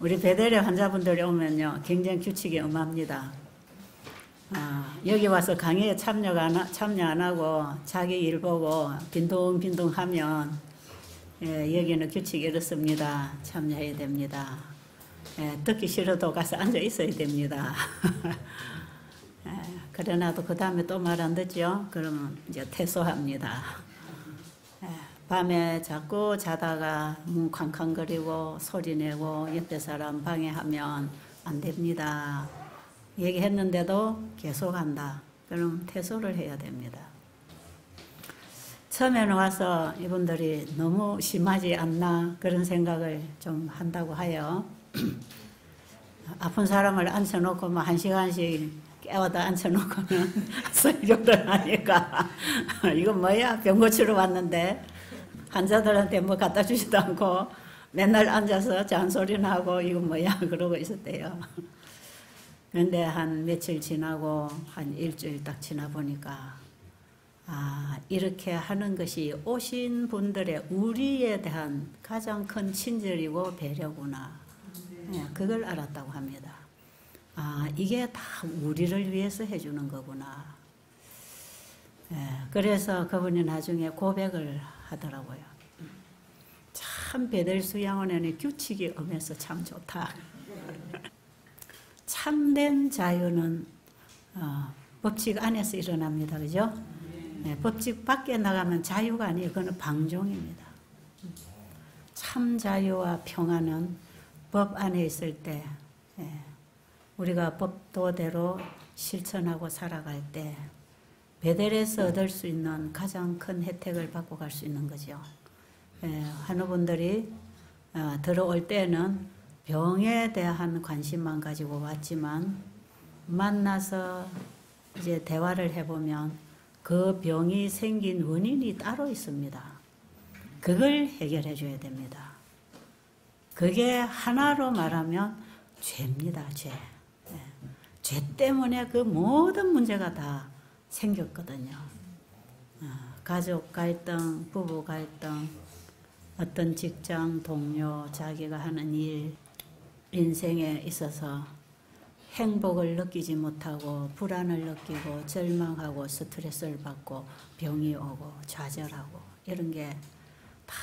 우리 배대리 환자분들이 오면요, 굉장히 규칙이 엄합니다. 여기 와서 강의에 참여 안 하고 자기 일 보고 빈둥빈둥 하면 여기는 규칙이 이렇습니다. 참여해야 됩니다. 듣기 싫어도 가서 앉아 있어야 됩니다. 그러나도 그 다음에 또 말 안 듣죠? 그러면 이제 퇴소합니다. 밤에 자꾸 자다가 문 쾅쾅거리고 소리내고 옆에 사람 방해하면 안 됩니다. 얘기했는데도 계속 한다. 그럼 퇴소를 해야 됩니다. 처음에는 와서 이분들이 너무 심하지 않나 그런 생각을 좀 한다고 하여 아픈 사람을 앉혀놓고 뭐 1시간씩 깨워다 앉혀놓고는 설교를 하니까 이건 뭐야? 병 고치러 왔는데 환자들한테 뭐 갖다 주지도 않고 맨날 앉아서 잔소리나 하고 이건 뭐야? 그러고 있었대요. 그런데 한 며칠 지나고 한 일주일 딱 지나 보니까 이렇게 하는 것이 오신 분들의 우리에 대한 가장 큰 친절이고 배려구나. 그걸 알았다고 합니다. 이게 다 우리를 위해서 해주는 거구나. 그래서 그분이 나중에 고백을 하더라고요. 참 베델수 양원에는 규칙이 엄해서 참 좋다. 참된 자유는 법칙 안에서 일어납니다. 그죠? 법칙 밖에 나가면 자유가 아니에요. 그건 방종입니다. 참 자유와 평안은 법 안에 있을 때 우리가 법도대로 실천하고 살아갈 때 베델에서 얻을 수 있는 가장 큰 혜택을 받고 갈 수 있는 거죠. 환우분들이 들어올 때는 병에 대한 관심만 가지고 왔지만 만나서 이제 대화를 해보면 그 병이 생긴 원인이 따로 있습니다. 그걸 해결해 줘야 됩니다. 그게 하나로 말하면 죄입니다. 죄. 죄 때문에 그 모든 문제가 다 생겼거든요. 가족 갈등, 부부 갈등, 어떤 직장 동료, 자기가 하는 일, 인생에 있어서 행복을 느끼지 못하고 불안을 느끼고 절망하고 스트레스를 받고 병이 오고 좌절하고 이런 게 다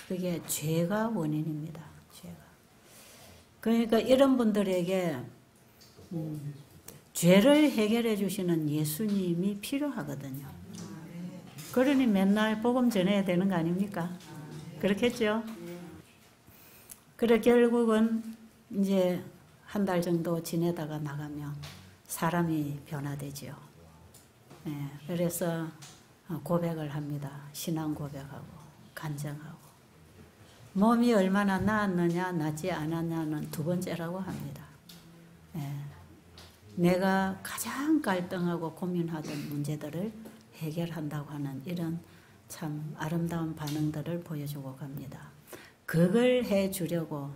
그게 죄가 원인입니다. 죄가. 그러니까 이런 분들에게 죄를 해결해 주시는 예수님이 필요하거든요. 그러니 맨날 복음 전해야 되는 거 아닙니까? 그렇겠죠? 그래 결국은 이제 한 달 정도 지내다가 나가면 사람이 변화되죠. 그래서 고백을 합니다. 신앙 고백하고 간증하고 몸이 얼마나 나았느냐 낫지 않았냐는 두 번째라고 합니다. 내가 가장 갈등하고 고민하던 문제들을 해결한다고 하는 이런 참 아름다운 반응들을 보여주고 갑니다. 그걸 해주려고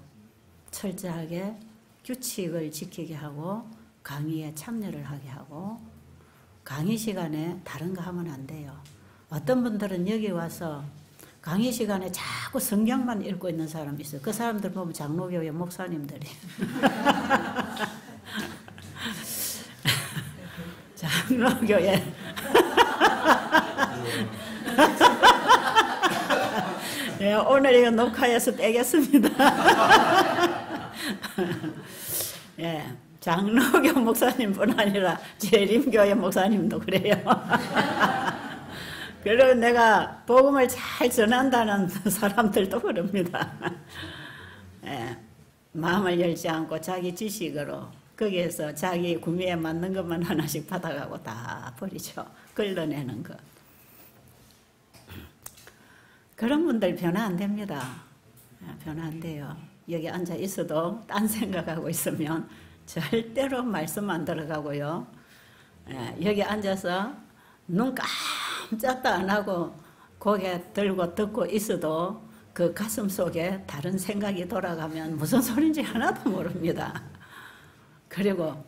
철저하게 규칙을 지키게 하고 강의에 참여를 하게 하고 강의 시간에 다른 거 하면 안 돼요. 어떤 분들은 여기 와서 강의 시간에 자꾸 성경만 읽고 있는 사람이 있어요. 그 사람들 보면 장로교회 목사님들이 장로교회 오늘 이거 녹화해서 빼겠습니다. 장로교 목사님뿐 아니라 재림교회 목사님도 그래요. 그리고 내가 복음을 잘 전한다는 사람들도 그럽니다. 마음을 열지 않고 자기 지식으로 거기에서 자기 구미에 맞는 것만 하나씩 받아가고 다 버리죠. 걸러내는 것. 그런 분들 변화 안 됩니다. 변화 안 돼요. 여기 앉아 있어도 딴 생각하고 있으면 절대로 말씀 안 들어가고요. 여기 앉아서 눈 깜짝도 안 하고 고개 들고 듣고 있어도 그 가슴 속에 다른 생각이 돌아가면 무슨 소린지 하나도 모릅니다. 그리고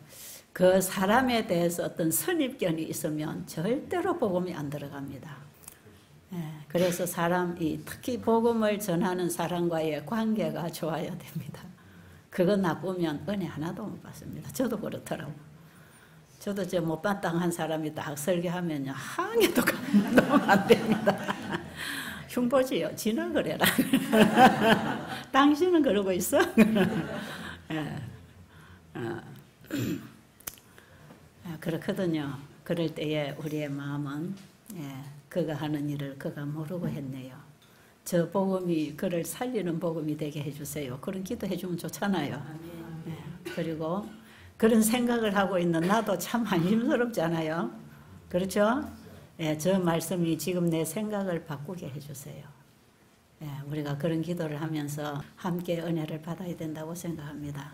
그 사람에 대해서 어떤 선입견이 있으면 절대로 복음이 안 들어갑니다. 그래서 사람이 특히 복음을 전하는 사람과의 관계가 좋아야 됩니다. 그거 나쁘면 은혜 하나도 못 받습니다. 저도 그렇더라고. 저도 저 못마땅한 사람이 딱 설교하면요, 항해도 감동 안 됩니다. 흉보지요. 지는 그래라. 당신은 그러고 있어? 예. 그렇거든요. 그럴 때에 우리의 마음은 그가 하는 일을 그가 모르고 했네요. 저 복음이 그를 살리는 복음이 되게 해주세요. 그런 기도 해주면 좋잖아요. 그리고 그런 생각을 하고 있는 나도 참 안심스럽잖아요. 그렇죠? 저 말씀이 지금 내 생각을 바꾸게 해주세요. 우리가 그런 기도를 하면서 함께 은혜를 받아야 된다고 생각합니다.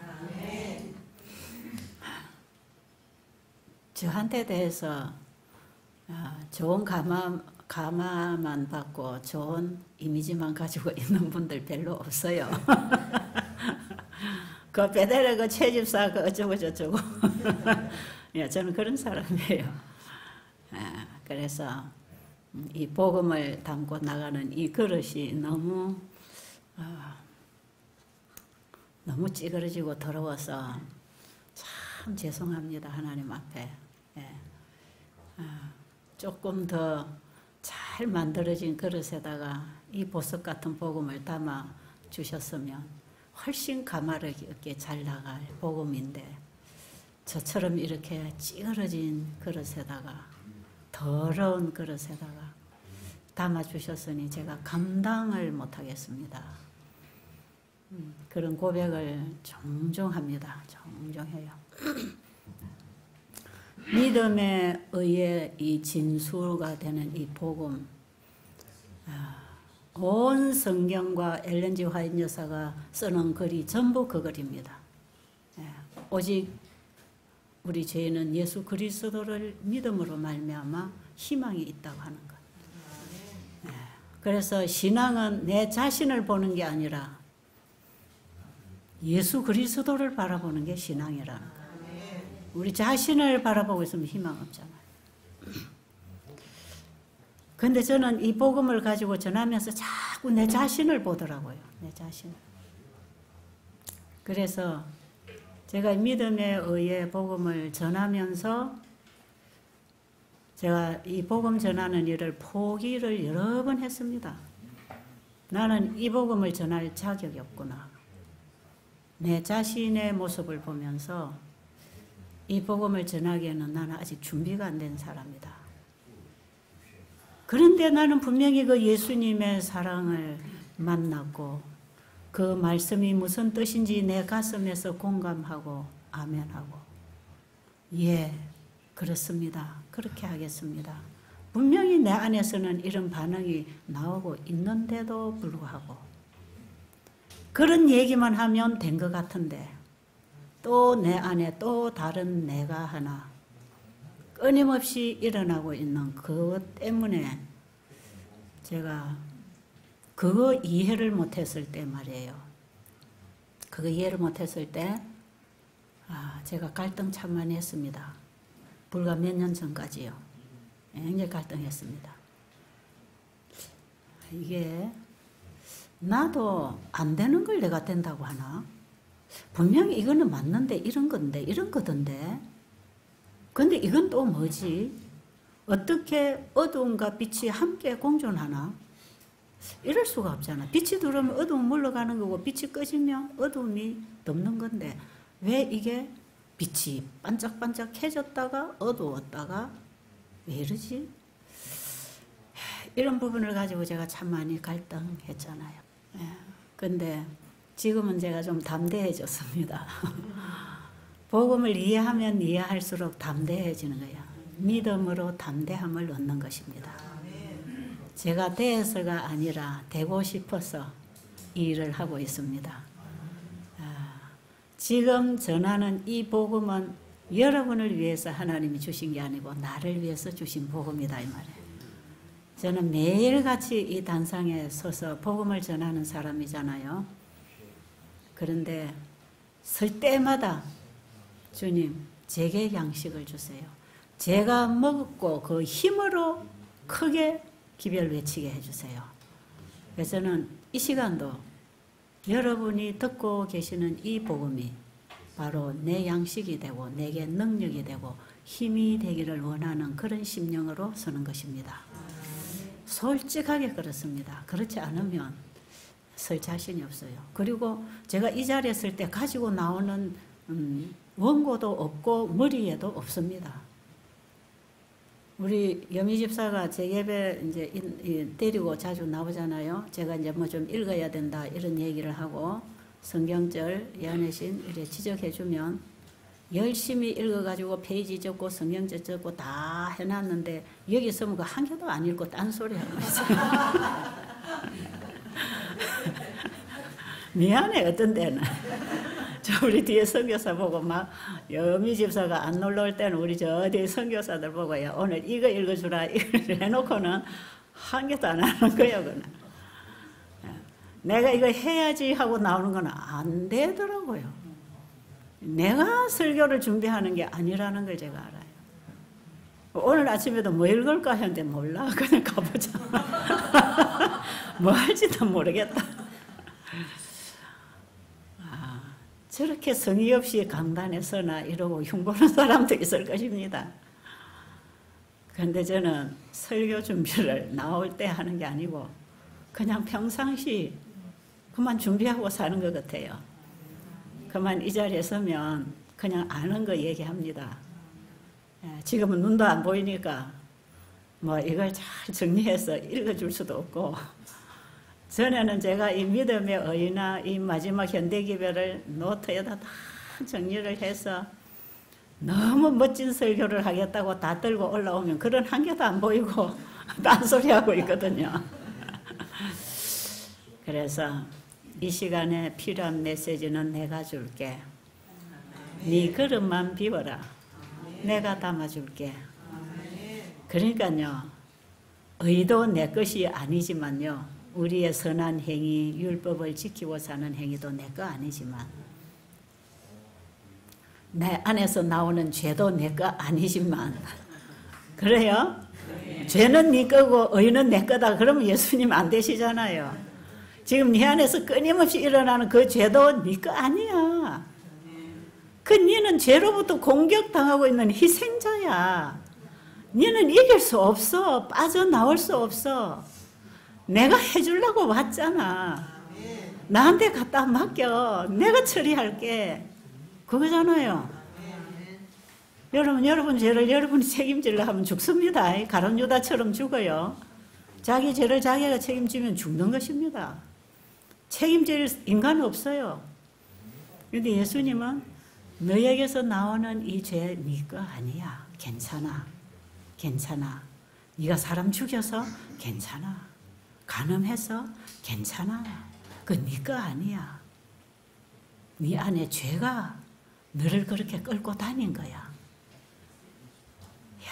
저한테 대해서 좋은 감화만 받고 좋은 이미지만 가지고 있는 분들 별로 없어요. 그 베델의 그 채집사 그 어쩌고 저쩌고. 저는 그런 사람이에요. 그래서 이 복음을 담고 나가는 이 그릇이 너무 찌그러지고 더러워서 참 죄송합니다. 하나님 앞에. 조금 더 잘 만들어진 그릇에다가 이 보석 같은 복음을 담아 주셨으면 훨씬 가마르게 잘 나갈 복음인데, 저처럼 이렇게 찌그러진 그릇에다가, 더러운 그릇에다가 담아 주셨으니 제가 감당을 못하겠습니다. 그런 고백을 종종 합니다. 종종 해요. 믿음에 의해 이 진수가 되는 이 복음, 온 성경과 엘렌 G 화이트 여사가 쓰는 글이 전부 그 글입니다. 오직 우리 죄인은 예수 그리스도를 믿음으로 말미암아 희망이 있다고 하는 것. 그래서 신앙은 내 자신을 보는 게 아니라 예수 그리스도를 바라보는 게 신앙이라는 것. 우리 자신을 바라보고 있으면 희망 없잖아요. 근데 저는 이 복음을 가지고 전하면서 자꾸 내 자신을 보더라고요. 내 자신을. 그래서 제가 믿음에 의해 복음을 전하면서 제가 이 복음 전하는 일을 포기를 여러 번 했습니다. 나는 이 복음을 전할 자격이 없구나. 내 자신의 모습을 보면서 이 복음을 전하기에는 나는 아직 준비가 안 된 사람이다. 그런데 나는 분명히 그 예수님의 사랑을 만났고 그 말씀이 무슨 뜻인지 내 가슴에서 공감하고 아멘하고, 예, 그렇습니다. 그렇게 하겠습니다. 분명히 내 안에서는 이런 반응이 나오고 있는데도 불구하고 그런 얘기만 하면 된 것 같은데 또 내 안에 또 다른 내가 하나 끊임없이 일어나고 있는 그것 때문에 제가 그거 이해를 못했을 때 말이에요. 그거 이해를 못했을 때 제가 갈등 참 많이 했습니다. 불과 몇 년 전까지요. 굉장히 갈등했습니다. 이게 나도 안 되는 걸 내가 된다고 하나? 분명히 이거는 맞는데 이런 건데 이런 거던데, 근데 이건 또 뭐지? 어떻게 어두움과 빛이 함께 공존하나? 이럴 수가 없잖아. 빛이 들어오면 어두움 물러가는 거고 빛이 꺼지면 어두움이 덮는 건데 왜 이게 빛이 반짝반짝해졌다가 어두웠다가 왜 이러지? 이런 부분을 가지고 제가 참 많이 갈등했잖아요. 근데 지금은 제가 좀 담대해졌습니다. 복음을 이해하면 이해할수록 담대해지는 거야. 믿음으로 담대함을 얻는 것입니다. 제가 돼서가 아니라 되고 싶어서 이 일을 하고 있습니다. 지금 전하는 이 복음은 여러분을 위해서 하나님이 주신 게 아니고 나를 위해서 주신 복음이다 이 말이에요. 저는 매일같이 이 단상에 서서 복음을 전하는 사람이잖아요. 그런데 설 때마다 주님 제게 양식을 주세요. 제가 먹고 그 힘으로 크게 기별 외치게 해주세요. 그래서 저는 이 시간도 여러분이 듣고 계시는 이 복음이 바로 내 양식이 되고 내게 능력이 되고 힘이 되기를 원하는 그런 심령으로 서는 것입니다. 솔직하게 그렇습니다. 그렇지 않으면 설 자신이 없어요. 그리고 제가 이 자리에 설 때 가지고 나오는 원고도 없고 머리에도 없습니다. 우리 여미 집사가 제 예배 이제 데리고 자주 나오잖아요. 제가 이제 뭐 좀 읽어야 된다 이런 얘기를 하고 성경절 야내신 이렇게 지적해주면 열심히 읽어가지고 페이지 적고 성경절 적고 다 해놨는데 여기 있으면 그 한 개도 안 읽고 딴소리 하고 있어요. 미안해 어떤 때는. 저 우리 뒤에 선교사 보고 막 여미 집사가 안 놀러 올 때는 우리 저 뒤에 선교사들 보고 야 오늘 이거 읽어주라 이걸 해놓고는 한 개도 안 하는 거예요. 그는. 내가 이거 해야지 하고 나오는 건 안 되더라고요. 내가 설교를 준비하는 게 아니라는 걸 제가 알아요. 오늘 아침에도 뭐 읽을까 했는데 몰라. 그냥 가보자. 뭐 할지도 모르겠다. 저렇게 성의 없이 강단에 서나 이러고 흉보는 사람도 있을 것입니다. 그런데 저는 설교 준비를 나올 때 하는 게 아니고 그냥 평상시 그만 준비하고 사는 것 같아요. 그만 이 자리에 서면 그냥 아는 거 얘기합니다. 지금은 눈도 안 보이니까 뭐 이걸 잘 정리해서 읽어줄 수도 없고 전에는 제가 이 믿음의 어이나 이 마지막 현대기별을 노트에다 다 정리를 해서 너무 멋진 설교를 하겠다고 다 들고 올라오면 그런 한 개도 안 보이고 딴소리하고 있거든요. 그래서 이 시간에 필요한 메시지는 내가 줄게. 네 그릇만 비워라. 내가 담아줄게. 그러니까요. 의도 내 것이 아니지만요. 우리의 선한 행위, 율법을 지키고 사는 행위도 내 거 아니지만 내 안에서 나오는 죄도 내 거 아니지만 그래요? 죄는 네 거고 의는 내 거다. 그러면 예수님 안 되시잖아요. 지금 네 안에서 끊임없이 일어나는 그 죄도 네 거 아니야. 그 너는 죄로부터 공격당하고 있는 희생자야. 너는 이길 수 없어. 빠져나올 수 없어. 내가 해주려고 왔잖아. 나한테 갖다 맡겨. 내가 처리할게. 그거잖아요. 여러분 죄를 여러분이 책임지려 하면 죽습니다. 가룟 유다처럼 죽어요. 자기 죄를 자기가 책임지면 죽는 것입니다. 책임질 인간은 없어요. 그런데 예수님은 너에게서 나오는 이 죄 네 거 아니야. 괜찮아. 괜찮아. 네가 사람 죽여서 괜찮아. 간음해서 괜찮아. 그 네 거 아니야. 네 안에 죄가 너를 그렇게 끌고 다닌 거야. 이야,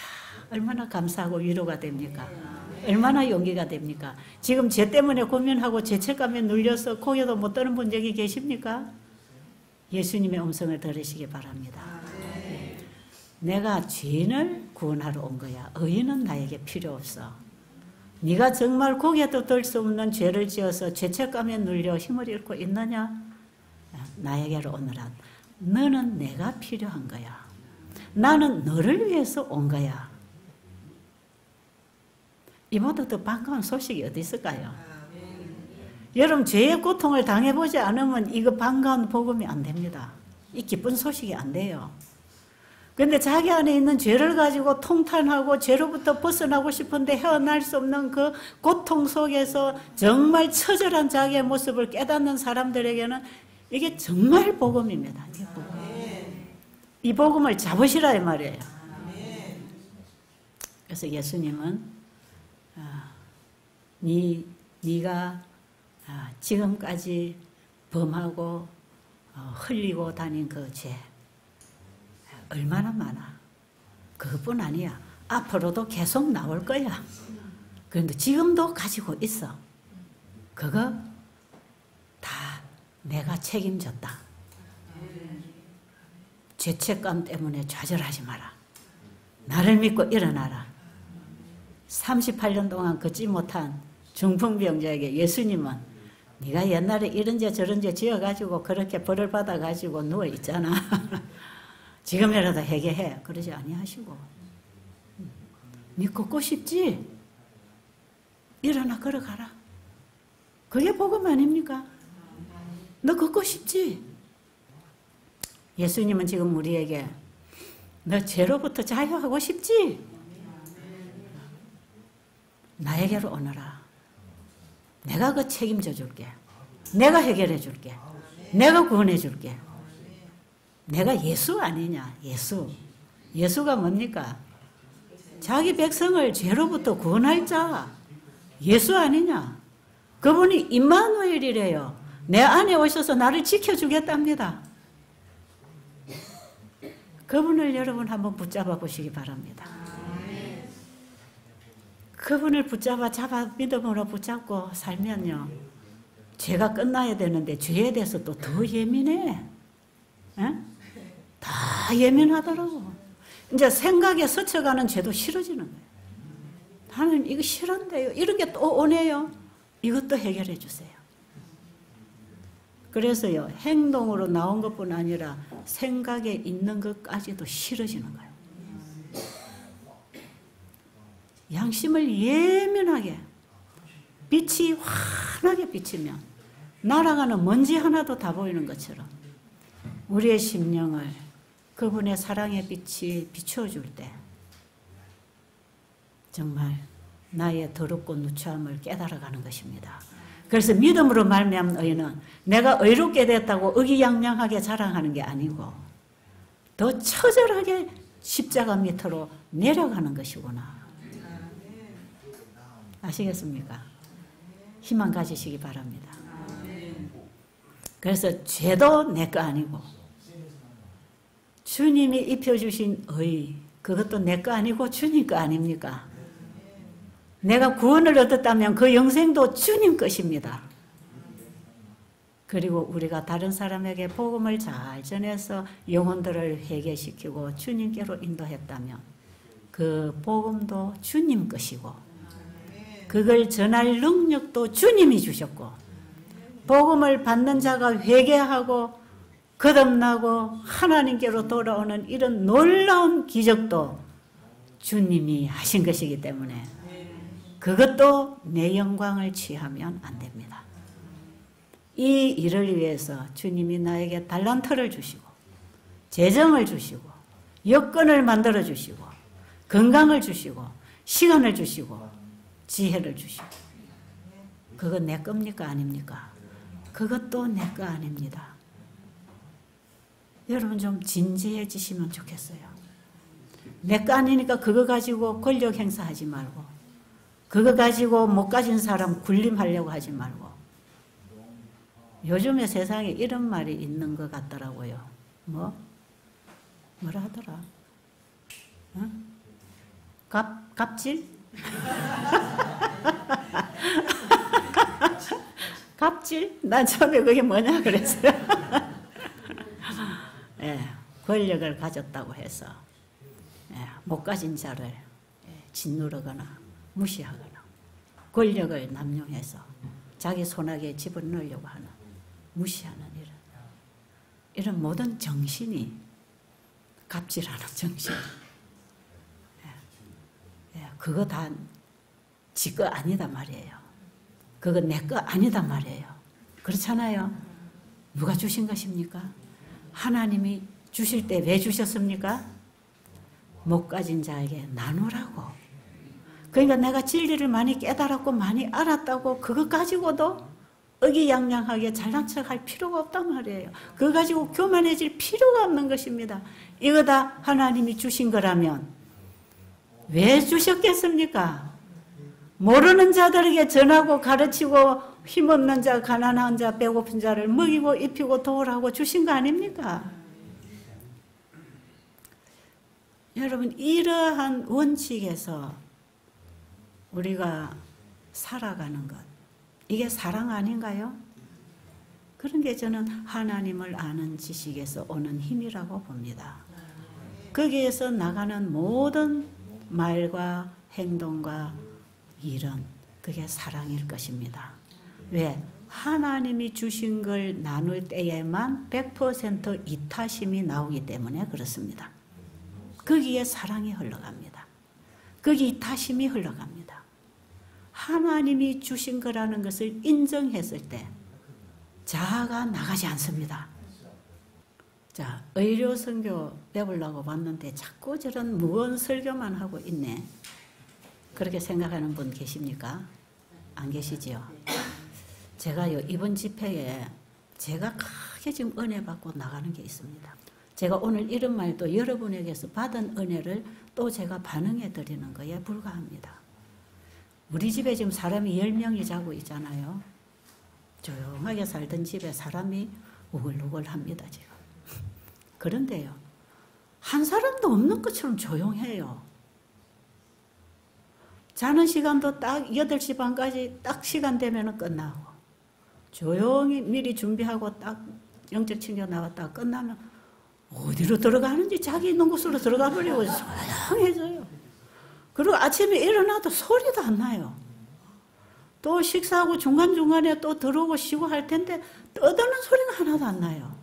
얼마나 감사하고 위로가 됩니까? 얼마나 용기가 됩니까? 지금 죄 때문에 고민하고 죄책감에 눌려서 고개도 못 드는 분 여기 계십니까? 예수님의 음성을 들으시기 바랍니다. 내가 죄인을 구원하러 온 거야. 의인은 나에게 필요 없어. 네가 정말 고개도 들 수 없는 죄를 지어서 죄책감에 눌려 힘을 잃고 있느냐? 나에게로 오너라. 너는 내가 필요한 거야. 나는 너를 위해서 온 거야. 이보다 더 반가운 소식이 어디 있을까요? 여러분 죄의 고통을 당해보지 않으면 이거 반가운 복음이 안 됩니다. 이 기쁜 소식이 안 돼요. 그런데 자기 안에 있는 죄를 가지고 통탄하고 죄로부터 벗어나고 싶은데 헤어날 수 없는 그 고통 속에서 정말 처절한 자기의 모습을 깨닫는 사람들에게는 이게 정말 복음입니다. 이 복음을 잡으시라 이 말이에요. 그래서 예수님은 네가 지금까지 범하고 흘리고 다닌 그 죄 얼마나 많아. 그것뿐 아니야. 앞으로도 계속 나올 거야. 그런데 지금도 가지고 있어. 그거 다 내가 책임졌다. 죄책감 때문에 좌절하지 마라. 나를 믿고 일어나라. 38년 동안 걷지 못한 중풍병자에게 예수님은 네가 옛날에 이런지 저런지 지어가지고 그렇게 벌을 받아가지고 누워있잖아. 지금이라도 회개해. 그러지 아니하시고. 네 걷고 싶지? 일어나 걸어가라. 그게 복음 아닙니까? 너 걷고 싶지? 예수님은 지금 우리에게 너 죄로부터 자유하고 싶지? 나에게로 오너라. 내가 그 책임져 줄게. 내가 해결해 줄게. 내가 구원해 줄게. 내가 예수 아니냐? 예수. 예수가 뭡니까? 자기 백성을 죄로부터 구원할 자. 예수 아니냐? 그분이 임마누엘이래요. 내 안에 오셔서 나를 지켜주겠답니다. 그분을 여러분 한번 붙잡아 보시기 바랍니다. 그분을 잡아 믿음으로 붙잡고 살면요. 죄가 끝나야 되는데 죄에 대해서 또 더 예민해. 에? 다 예민하더라고. 이제 생각에 스쳐가는 죄도 싫어지는 거예요. 나는 이거 싫은데요. 이런 게 또 오네요. 이것도 해결해 주세요. 그래서요. 행동으로 나온 것뿐 아니라 생각에 있는 것까지도 싫어지는 거예요. 양심을 예민하게 빛이 환하게 비치면 날아가는 먼지 하나도 다 보이는 것처럼 우리의 심령을 그분의 사랑의 빛이 비추어줄 때 정말 나의 더럽고 누추함을 깨달아가는 것입니다. 그래서 믿음으로 말미암은 의는 내가 의롭게 됐다고 의기양양하게 자랑하는 게 아니고 더 처절하게 십자가 밑으로 내려가는 것이구나. 아시겠습니까? 희망 가지시기 바랍니다. 그래서 죄도 내 거 아니고 주님이 입혀주신 의 그것도 내 거 아니고 주님 거 아닙니까? 내가 구원을 얻었다면 그 영생도 주님 것입니다. 그리고 우리가 다른 사람에게 복음을 잘 전해서 영혼들을 회개시키고 주님께로 인도했다면 그 복음도 주님 것이고 그걸 전할 능력도 주님이 주셨고 복음을 받는 자가 회개하고 거듭나고 하나님께로 돌아오는 이런 놀라운 기적도 주님이 하신 것이기 때문에 그것도 내 영광을 취하면 안 됩니다. 이 일을 위해서 주님이 나에게 달란트를 주시고 재정을 주시고 여건을 만들어 주시고 건강을 주시고 시간을 주시고 지혜를 주시고 그거 내 겁니까 아닙니까? 그것도 내 거 아닙니다. 여러분 좀 진지해지시면 좋겠어요. 내 거 아니니까 그거 가지고 권력 행사하지 말고 그거 가지고 못 가진 사람 군림하려고 하지 말고 요즘에 세상에 이런 말이 있는 것 같더라고요. 뭐라 하더라? 어? 갑질? 갑질? 난 처음에 그게 뭐냐 그랬어요. 예, 권력을 가졌다고 해서 못 가진 자를 짓누르거나 무시하거나 권력을 남용해서 자기 손아귀에 집어넣으려고 하는 무시하는 이런 모든 정신이 갑질하는 정신. 그거 다 지 거 아니다 말이에요. 그거 내 거 아니다 말이에요. 그렇잖아요. 누가 주신 것입니까? 하나님이 주실 때 왜 주셨습니까? 못 가진 자에게 나누라고. 그러니까 내가 진리를 많이 깨달았고 많이 알았다고 그것 가지고도 의기양양하게 잘난 척할 필요가 없단 말이에요. 그거 가지고 교만해질 필요가 없는 것입니다. 이거 다 하나님이 주신 거라면 왜 주셨겠습니까? 모르는 자들에게 전하고 가르치고 힘없는 자, 가난한 자, 배고픈 자를 먹이고 입히고 도우라고 주신 거 아닙니까? 여러분 이러한 원칙에서 우리가 살아가는 것 이게 사랑 아닌가요? 그런 게 저는 하나님을 아는 지식에서 오는 힘이라고 봅니다. 거기에서 나가는 모든 말과 행동과 일은 그게 사랑일 것입니다. 왜? 하나님이 주신 걸 나눌 때에만 100% 이타심이 나오기 때문에 그렇습니다. 거기에 사랑이 흘러갑니다. 거기 이타심이 흘러갑니다. 하나님이 주신 거라는 것을 인정했을 때 자아가 나가지 않습니다. 자, 의료 선교 배우려고 왔는데 자꾸 저런 무거운 설교만 하고 있네. 그렇게 생각하는 분 계십니까? 안 계시지요? 제가요, 이번 집회에 제가 크게 지금 은혜 받고 나가는 게 있습니다. 제가 오늘 이런 말도 여러분에게서 받은 은혜를 또 제가 반응해 드리는 거에 불과합니다. 우리 집에 지금 사람이 10명이 자고 있잖아요. 조용하게 살던 집에 사람이 우글우글합니다, 지금. 그런데요, 한 사람도 없는 것처럼 조용해요. 자는 시간도 딱 8시 반까지 딱 시간 되면 끝나고, 조용히 미리 준비하고 딱 영적 친교 나왔다가 끝나면 어디로 들어가는지 자기 있는 곳으로 들어가 버리고 조용해져요. 그리고 아침에 일어나도 소리도 안 나요. 또 식사하고 중간중간에 또 들어오고 쉬고 할 텐데 떠드는 소리는 하나도 안 나요.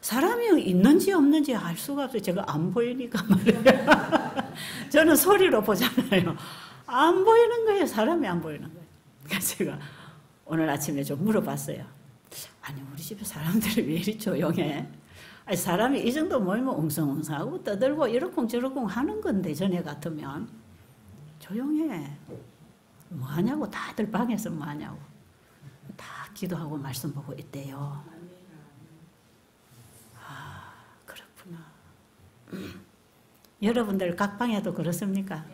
사람이 있는지 없는지 알 수가 없어요. 제가 안 보이니까 말이에요. 저는 소리로 보잖아요. 안 보이는 거예요. 사람이 안 보이는 거예요. 그래서 제가 오늘 아침에 좀 물어봤어요. 아니, 우리 집에 사람들이 왜 이리 조용해? 아니, 사람이 이 정도 모이면 웅성웅성하고 떠들고 이러쿵저러쿵 하는 건데, 전에 같으면 조용해. 뭐 하냐고, 다들 방에서 뭐 하냐고. 다 기도하고 말씀 보고 있대요. 아, 그렇구나. 여러분들 각 방에도 그렇습니까?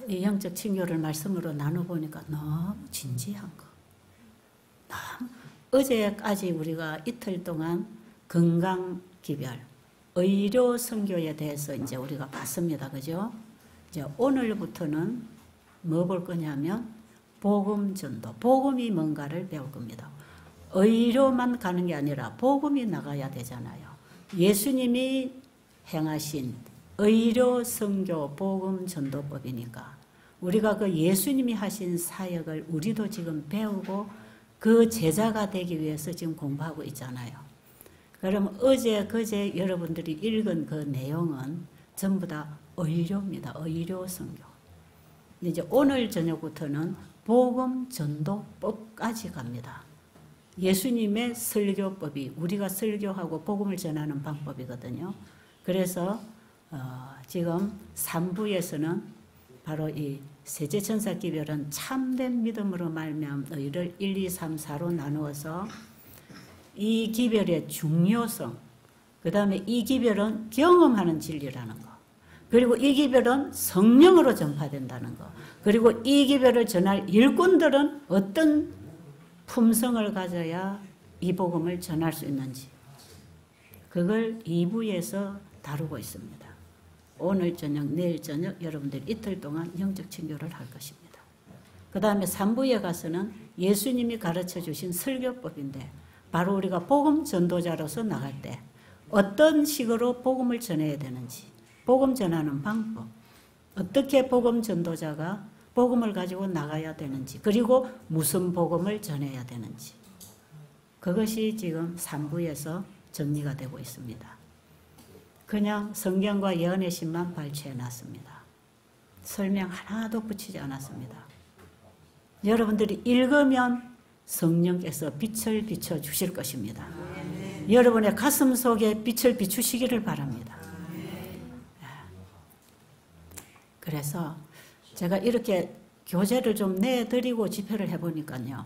이 영적 친교를 말씀으로 나눠보니까 너무 진지한 거. 너무 어제까지 우리가 이틀 동안 건강기별, 의료 선교에 대해서 이제 우리가 봤습니다. 그죠? 이제 오늘부터는 뭐 볼 거냐면 복음 전도, 복음이 뭔가를 배울 겁니다. 의료만 가는 게 아니라 복음이 나가야 되잖아요. 예수님이 행하신 의료 선교 복음 전도법이니까 우리가 그 예수님이 하신 사역을 우리도 지금 배우고 그 제자가 되기 위해서 지금 공부하고 있잖아요. 그럼 어제 그제 여러분들이 읽은 그 내용은 전부 다 의료입니다. 의료 선교. 이제 오늘 저녁부터는 복음 전도법까지 갑니다. 예수님의 설교법이 우리가 설교하고 복음을 전하는 방법이거든요. 그래서 지금 3부에서는 바로 이 세제천사 기별은 참된 믿음으로 말미암은 의를 1, 2, 3, 4로 나누어서 이 기별의 중요성, 그 다음에 이 기별은 경험하는 진리라는 거, 그리고 이 기별은 성령으로 전파된다는 거, 그리고 이 기별을 전할 일꾼들은 어떤 품성을 가져야 이 복음을 전할 수 있는지, 그걸 2부에서 다루고 있습니다. 오늘 저녁, 내일 저녁 여러분들 이틀 동안 영적 친교를 할 것입니다. 그 다음에 3부에 가서는 예수님이 가르쳐 주신 설교법인데 바로 우리가 복음 전도자로서 나갈 때 어떤 식으로 복음을 전해야 되는지, 복음 전하는 방법, 어떻게 복음 전도자가 복음을 가지고 나가야 되는지, 그리고 무슨 복음을 전해야 되는지, 그것이 지금 3부에서 정리가 되고 있습니다. 그냥 성경과 예언의 신만 발췌해 놨습니다. 설명 하나도 붙이지 않았습니다. 여러분들이 읽으면 성령께서 빛을 비춰 주실 것입니다. 여러분의 가슴 속에 빛을 비추시기를 바랍니다. 그래서 제가 이렇게 교재를 좀 내드리고 집회를 해보니까요,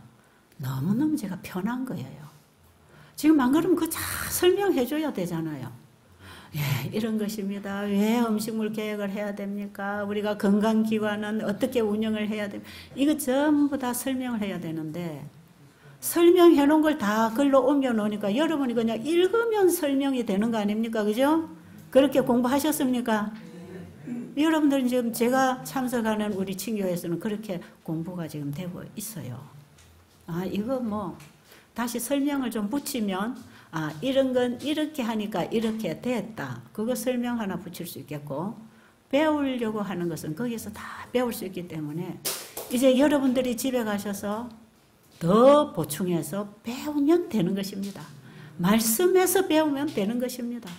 너무너무 제가 편한 거예요. 지금 안 그러면 그거 다 설명해 줘야 되잖아요. 예, 이런 것입니다. 왜 음식물 계획을 해야 됩니까? 우리가 건강기관은 어떻게 운영을 해야 됩니까? 이거 전부 다 설명을 해야 되는데 설명해 놓은 걸 다 글로 옮겨 놓으니까 여러분이 그냥 읽으면 설명이 되는 거 아닙니까? 그죠? 그렇게 공부하셨습니까? 여러분들 지금 제가 참석하는 우리 친교에서는 그렇게 공부가 지금 되고 있어요. 아, 이거 뭐 다시 설명을 좀 붙이면 아, 이런 건 이렇게 하니까 이렇게 됐다. 그거 설명 하나 붙일 수 있겠고, 배우려고 하는 것은 거기서 다 배울 수 있기 때문에 이제 여러분들이 집에 가셔서 더 보충해서 배우면 되는 것입니다. 말씀에서 배우면 되는 것입니다.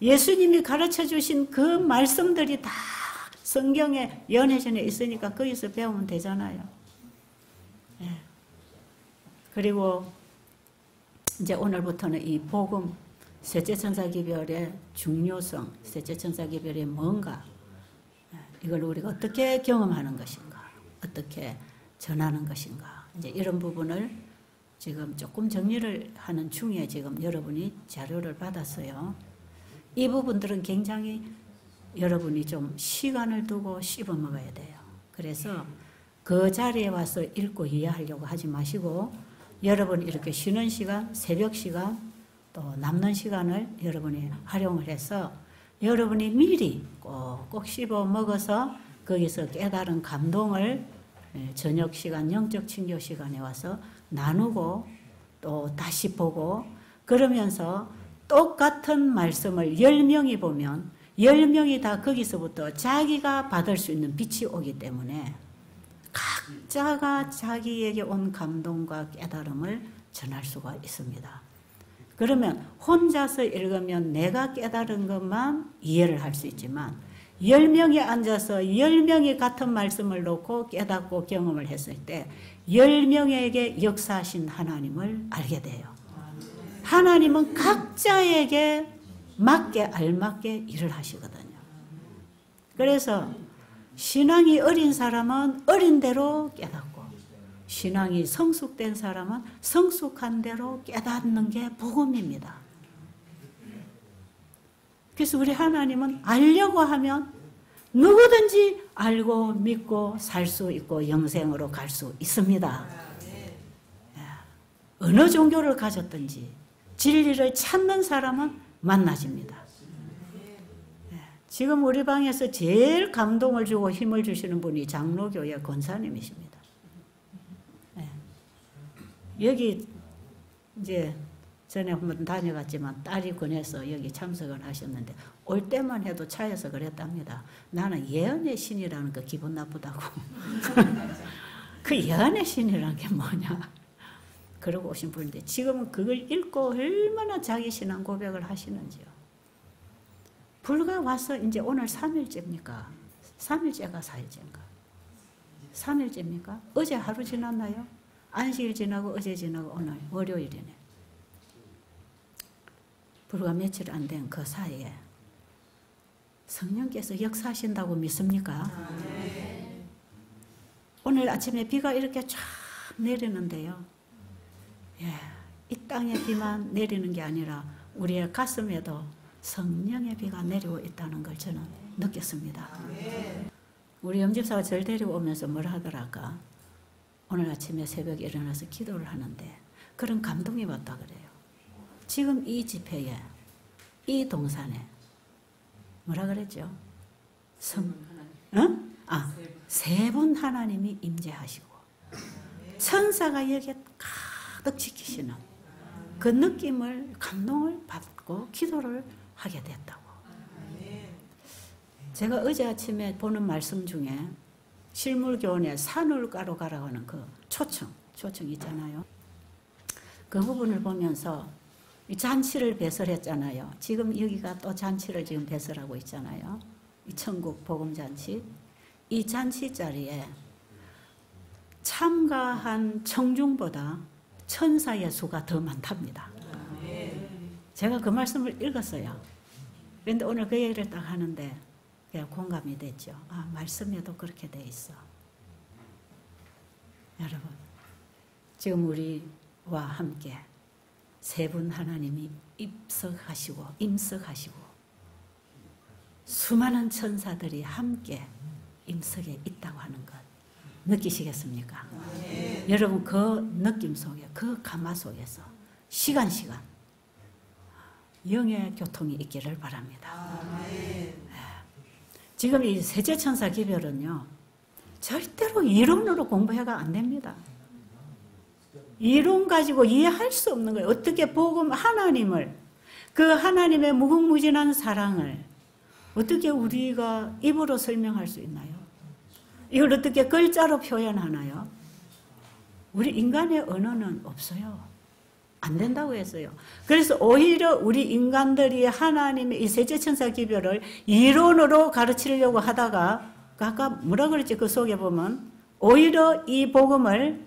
예수님이 가르쳐 주신 그 말씀들이 다 성경에 연회전에 있으니까 거기서 배우면 되잖아요. 예. 그리고 이제 오늘부터는 이 복음, 셋째 천사기별의 중요성, 셋째 천사기별이 뭔가, 이걸 우리가 어떻게 경험하는 것인가, 어떻게 전하는 것인가, 이제 이런 부분을 지금 조금 정리를 하는 중에 지금 여러분이 자료를 받았어요. 이 부분들은 굉장히 여러분이 좀 시간을 두고 씹어 먹어야 돼요. 그래서 그 자리에 와서 읽고 이해하려고 하지 마시고, 여러분 이렇게 쉬는 시간, 새벽 시간, 또 남는 시간을 여러분이 활용을 해서 여러분이 미리 꼭 씹어 먹어서 거기서 깨달은 감동을 저녁 시간, 영적 친교 시간에 와서 나누고 또 다시 보고, 그러면서 똑같은 말씀을 10명이 보면 10명이 다 거기서부터 자기가 받을 수 있는 빛이 오기 때문에 각자가 자기에게 온 감동과 깨달음을 전할 수가 있습니다. 그러면 혼자서 읽으면 내가 깨달은 것만 이해를 할 수 있지만 10명이 앉아서 10명이 같은 말씀을 놓고 깨닫고 경험을 했을 때 10명에게 역사하신 하나님을 알게 돼요. 하나님은 각자에게 맞게 알맞게 일을 하시거든요. 그래서 신앙이 어린 사람은 어린 대로 깨닫고, 신앙이 성숙된 사람은 성숙한 대로 깨닫는 게 복음입니다. 그래서 우리 하나님은 알려고 하면 누구든지 알고 믿고 살 수 있고 영생으로 갈 수 있습니다. 어느 종교를 가졌든지 진리를 찾는 사람은 만나집니다. 지금 우리 방에서 제일 감동을 주고 힘을 주시는 분이 장로교회 권사님이십니다. 여기 이제 전에 한번 다녀갔지만 딸이 권해서 여기 참석을 하셨는데 올 때만 해도 차에서 그랬답니다. 나는 예언의 신이라는 거 기분 나쁘다고. 그 예언의 신이라는 게 뭐냐. 그러고 오신 분인데 지금은 그걸 읽고 얼마나 자기 신앙 고백을 하시는지요. 불과 와서 이제 오늘 3일째입니까? 3일째가 4일째인가? 3일째입니까? 어제 하루 지났나요? 안식일 지나고 어제 지나고 오늘 월요일이네. 불과 며칠 안 된 그 사이에 성령께서 역사하신다고 믿습니까? 오늘 아침에 비가 이렇게 쫙 내리는데요. 예, 이 땅에 비만 내리는 게 아니라 우리의 가슴에도 성령의 비가 내리고 있다는 걸 저는 느꼈습니다. 우리 영집사가 절 데리고 오면서 뭐라 하더랄까? 오늘 아침에 새벽에 일어나서 기도를 하는데 그런 감동이 왔다 그래요. 지금 이 집회에, 이 동산에 뭐라 그랬죠? 세 분 하나님이 임재하시고 천사가 여기에 가득 지키시는 그 느낌을, 감동을 받고 기도를 하게 됐다고. 제가 어제 아침에 보는 말씀 중에 실물교원에 산울가로 가라고 하는 그 초청 있잖아요. 그 부분을 보면서 이 잔치를 배설했잖아요. 지금 여기가 또 잔치를 지금 배설하고 있잖아요. 이 천국 복음잔치. 이 잔치 자리에 참가한 청중보다 천사의 수가 더 많답니다. 제가 그 말씀을 읽었어요. 그런데 오늘 그 얘기를 딱 하는데 그냥 공감이 됐죠. 아, 말씀에도 그렇게 돼 있어. 여러분, 지금 우리와 함께 세 분 하나님이 임석하시고 수많은 천사들이 함께 임석에 있다고 하는 것 느끼시겠습니까? 여러분, 그 느낌 속에, 그 가마 속에서 시간 영의 교통이 있기를 바랍니다. 지금 이 셋째 천사 기별은요, 절대로 이론으로 공부해가 안 됩니다. 이론 가지고 이해할 수 없는 거예요. 어떻게 복음 하나님을, 그 하나님의 무궁무진한 사랑을 어떻게 우리가 입으로 설명할 수 있나요? 이걸 어떻게 글자로 표현하나요? 우리 인간의 언어는 없어요. 안 된다고 했어요. 그래서 오히려 우리 인간들이 하나님의 이 셋째 천사 기별을 이론으로 가르치려고 하다가 아까 뭐라 그랬지? 그 속에 보면 오히려 이 복음을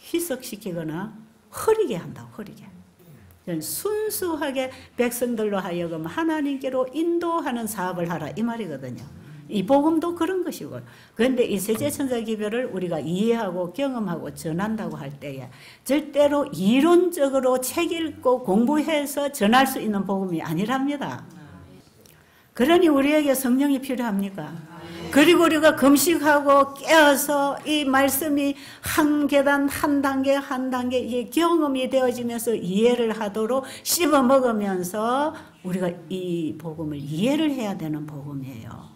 희석시키거나 흐리게 한다고, 흐리게. 순수하게 백성들로 하여금 하나님께로 인도하는 사업을 하라 이 말이거든요. 이 복음도 그런 것이고. 그런데 이 셋째 천사 기별을 우리가 이해하고 경험하고 전한다고 할 때에 절대로 이론적으로 책 읽고 공부해서 전할 수 있는 복음이 아니랍니다. 그러니 우리에게 성령이 필요합니까? 그리고 우리가 금식하고 깨어서 이 말씀이 한 계단 한 단계 한 단계 이게 경험이 되어지면서 이해를 하도록 씹어 먹으면서 우리가 이 복음을 이해를 해야 되는 복음이에요.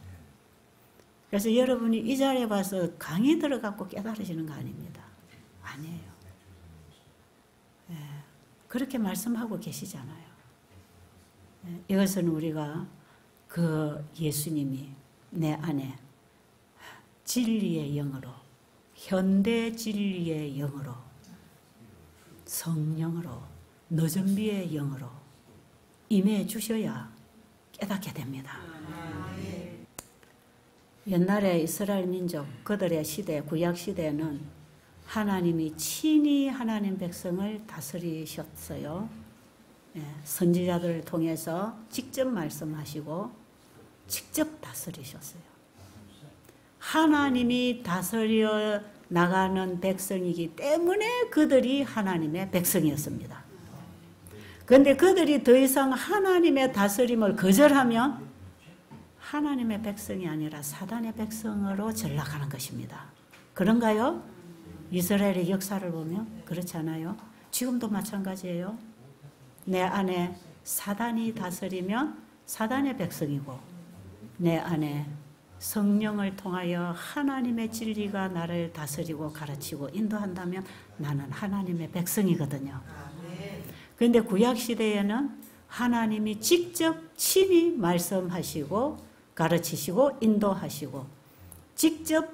그래서 여러분이 이 자리에 와서 강의 들어갖고 깨달으시는 거 아닙니다. 아니에요. 예, 그렇게 말씀하고 계시잖아요. 예, 이것은 우리가 그 예수님이 내 안에 진리의 영으로, 현대 진리의 영으로, 성령으로, 너전비의 영으로 임해 주셔야 깨닫게 됩니다. 옛날에 이스라엘 민족, 그들의 시대, 구약 시대에는 하나님이 친히 하나님 백성을 다스리셨어요. 예, 선지자들을 통해서 직접 말씀하시고 직접 다스리셨어요. 하나님이 다스려 나가는 백성이기 때문에 그들이 하나님의 백성이었습니다. 그런데 그들이 더 이상 하나님의 다스림을 거절하면 하나님의 백성이 아니라 사단의 백성으로 전락하는 것입니다. 그런가요? 이스라엘의 역사를 보면 그렇지 않아요? 지금도 마찬가지예요. 내 안에 사단이 다스리면 사단의 백성이고 내 안에 성령을 통하여 하나님의 진리가 나를 다스리고 가르치고 인도한다면 나는 하나님의 백성이거든요. 그런데 구약시대에는 하나님이 직접 친히 말씀하시고 가르치시고 인도하시고 직접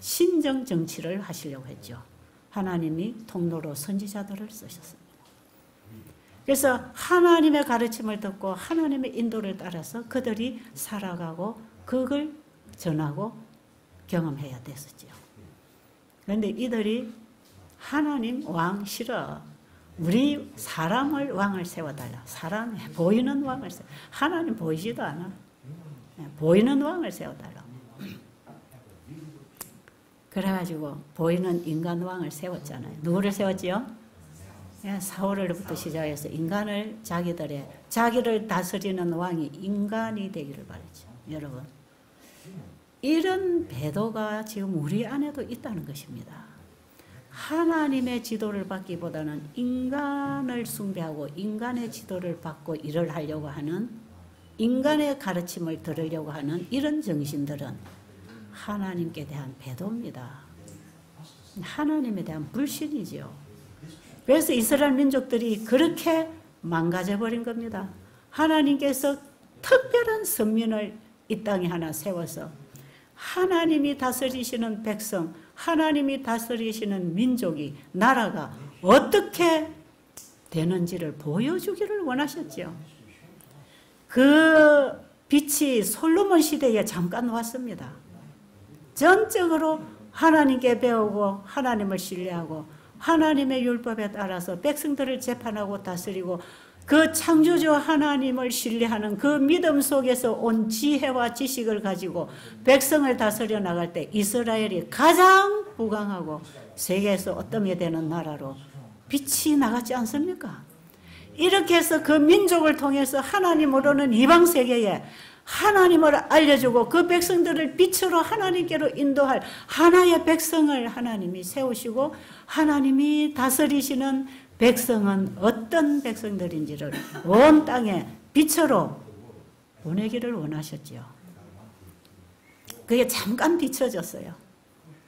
신정 정치를 하시려고 했죠. 하나님이 통로로 선지자들을 쓰셨습니다. 그래서 하나님의 가르침을 듣고 하나님의 인도를 따라서 그들이 살아가고 그걸 전하고 경험해야 됐었죠. 그런데 이들이 하나님 왕 싫어. 우리 사람을 왕을 세워달라. 사람 보이는 왕을 세워. 하나님 보이지도 않아. 보이는 왕을 세워달라. 그래가지고 보이는 인간 왕을 세웠잖아요. 누구를 세웠지요? 사울로부터 시작해서 인간을 자기를 다스리는 왕이 인간이 되기를 바랬죠. 여러분, 이런 배도가 지금 우리 안에도 있다는 것입니다. 하나님의 지도를 받기보다는 인간을 숭배하고 인간의 지도를 받고 일을 하려고 하는, 인간의 가르침을 들으려고 하는 이런 정신들은 하나님께 대한 배도입니다. 하나님에 대한 불신이죠. 그래서 이스라엘 민족들이 그렇게 망가져버린 겁니다. 하나님께서 특별한 선민을 이 땅에 하나 세워서 하나님이 다스리시는 백성, 하나님이 다스리시는 민족이, 나라가 어떻게 되는지를 보여주기를 원하셨죠. 그 빛이 솔로몬 시대에 잠깐 왔습니다. 전적으로 하나님께 배우고 하나님을 신뢰하고 하나님의 율법에 따라서 백성들을 재판하고 다스리고 그 창조주 하나님을 신뢰하는 그 믿음 속에서 온 지혜와 지식을 가지고 백성을 다스려 나갈 때 이스라엘이 가장 부강하고 세계에서 어떠게 되는 나라로 빛이 나갔지 않습니까? 이렇게 해서 그 민족을 통해서 하나님으로는 이방 세계에 하나님을 알려주고 그 백성들을 빛으로 하나님께로 인도할 하나의 백성을 하나님이 세우시고 하나님이 다스리시는 백성은 어떤 백성들인지를 온 땅에 빛으로 보내기를 원하셨지요. 그게 잠깐 비춰졌어요.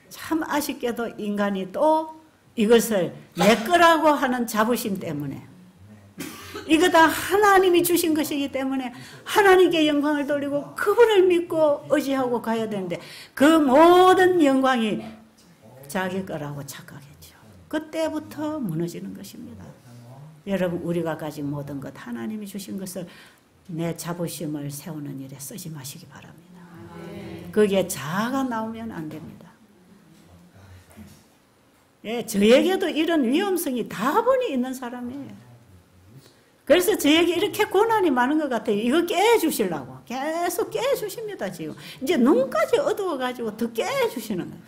참 아쉽게도 인간이 또 이것을 내 거라고 하는 자부심 때문에 이거 다 하나님이 주신 것이기 때문에 하나님께 영광을 돌리고 그분을 믿고 의지하고 가야 되는데 그 모든 영광이 자기 거라고 착각했죠. 그때부터 무너지는 것입니다. 여러분, 우리가 가진 모든 것, 하나님이 주신 것을 내 자부심을 세우는 일에 쓰지 마시기 바랍니다. 거기에 자아가 나오면 안 됩니다. 예, 저에게도 이런 위험성이 다분히 있는 사람이에요. 그래서 저에게 이렇게 고난이 많은 것 같아요. 이거 깨주시려고. 계속 깨주십니다, 지금. 이제 눈까지 어두워가지고 더 깨주시는 거예요.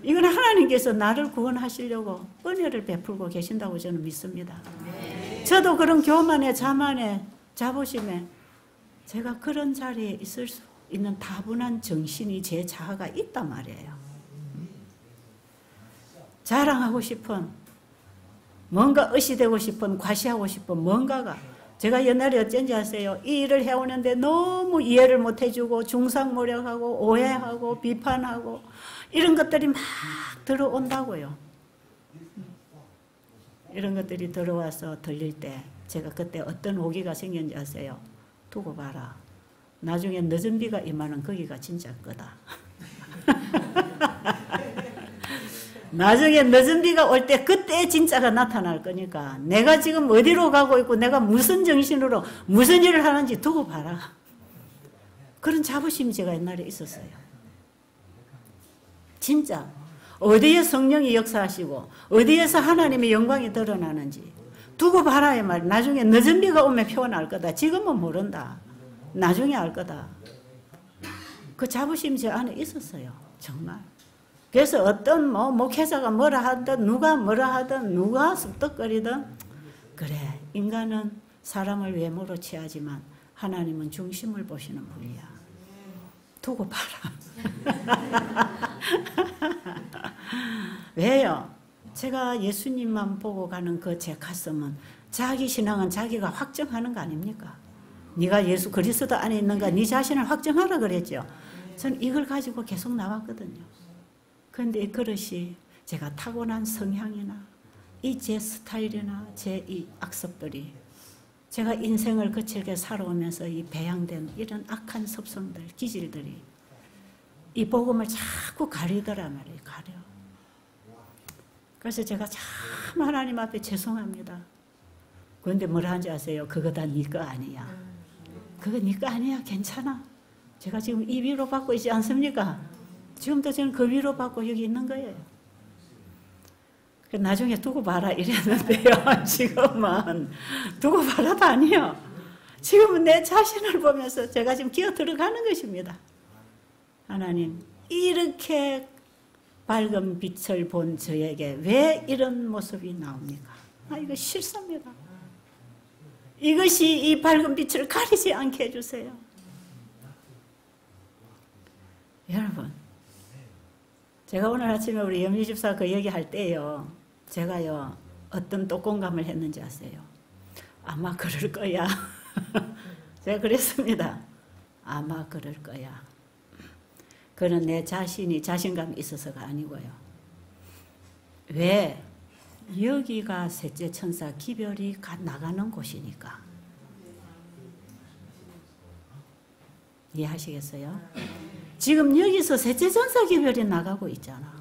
이건 하나님께서 나를 구원하시려고 은혜를 베풀고 계신다고 저는 믿습니다. 저도 그런 교만에, 자만에, 자부심에 제가 그런 자리에 있을 수 있는 다분한 정신이 제 자아가 있단 말이에요. 자랑하고 싶은, 뭔가 의시되고 싶은, 과시하고 싶은 뭔가가, 제가 옛날에 어쩐지 아세요? 이 일을 해오는데 너무 이해를 못 해주고 중상모략하고 오해하고 비판하고 이런 것들이 막 들어온다고요. 이런 것들이 들어와서 들릴 때 제가 그때 어떤 오기가 생겼는지 아세요? 두고 봐라. 나중에 늦은 비가 임하는 거기가 진짜 거다. 나중에 늦은 비가 올 때 그때 진짜가 나타날 거니까 내가 지금 어디로 가고 있고 내가 무슨 정신으로 무슨 일을 하는지 두고 봐라. 그런 자부심이 제가 옛날에 있었어요. 진짜 어디에 성령이 역사하시고 어디에서 하나님의 영광이 드러나는지 두고 봐라 이 말. 나중에 늦은 비가 오면 표현할 거다. 지금은 모른다. 나중에 알 거다. 그 자부심이 제 안에 있었어요. 정말. 그래서 어떤 목회자가 뭐라 하든 누가 뭐라 하든 누가 쑥덕거리든 그래, 인간은 사람을 외모로 취하지만 하나님은 중심을 보시는 분이야. 두고 봐라. 왜요? 제가 예수님만 보고 가는 그 제 가슴은 자기 신앙은 자기가 확정하는 거 아닙니까? 네가 예수 그리스도 안에 있는가 네 자신을 확정하라 그랬죠. 저는 이걸 가지고 계속 나왔거든요. 그런데 이 그릇이 제가 타고난 성향이나 이 제 스타일이나 제 이 악습들이 제가 인생을 거칠게 살아오면서 이 배양된 이런 악한 습성들, 기질들이 이 복음을 자꾸 가리더란 말이에요. 가려. 그래서 제가 참 하나님 앞에 죄송합니다. 그런데 뭐라 하는지 아세요? 그거 다 네 거 아니야. 그거 네 거 아니야. 괜찮아. 제가 지금 이 위로 받고 있지 않습니까? 지금도 저는 그 위로 받고 여기 있는 거예요. 나중에 두고 봐라 이랬는데요. 지금은 두고 봐라도 아니에요. 지금은 내 자신을 보면서 제가 지금 기어 들어가는 것입니다. 하나님, 이렇게 밝은 빛을 본 저에게 왜 이런 모습이 나옵니까? 이거 싫습니다. 이것이 이 밝은 빛을 가리지 않게 해주세요. 여러분, 제가 오늘 아침에 우리 염리 집사 그 얘기할 때요, 제가요 어떤 똑공감을 했는지 아세요? 아마 그럴 거야. 제가 그랬습니다. 아마 그럴 거야. 그는 내 자신이 자신감이 있어서가 아니고요. 왜? 여기가 셋째 천사 기별이 나가는 곳이니까. 이해하시겠어요? 지금 여기서 셋째 천사 기별이 나가고 있잖아.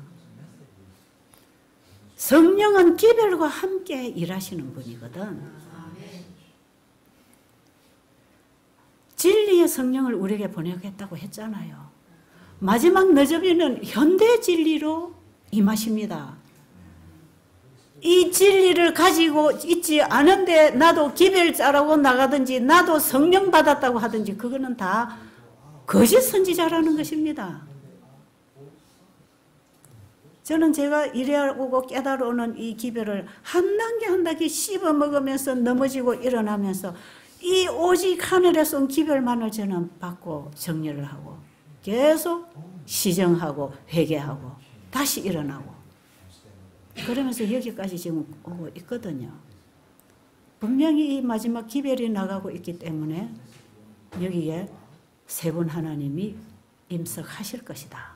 성령은 기별과 함께 일하시는 분이거든. 진리의 성령을 우리에게 보내겠다고 했잖아요. 마지막 너저비는 현대 진리로 임하십니다. 이 진리를 가지고 있지 않은데 나도 기별자라고 나가든지 나도 성령 받았다고 하든지 그거는 다 거짓 선지자라는 것입니다. 저는 제가 이래오고 깨달아오는 이 기별을 한 단계 한 단계 씹어 먹으면서 넘어지고 일어나면서 이 오직 하늘에서 온 기별만을 저는 받고 정리를 하고 계속 시정하고 회개하고 다시 일어나고 그러면서 여기까지 지금 오고 있거든요. 분명히 이 마지막 기별이 나가고 있기 때문에 여기에 세 분 하나님이 임석하실 것이다.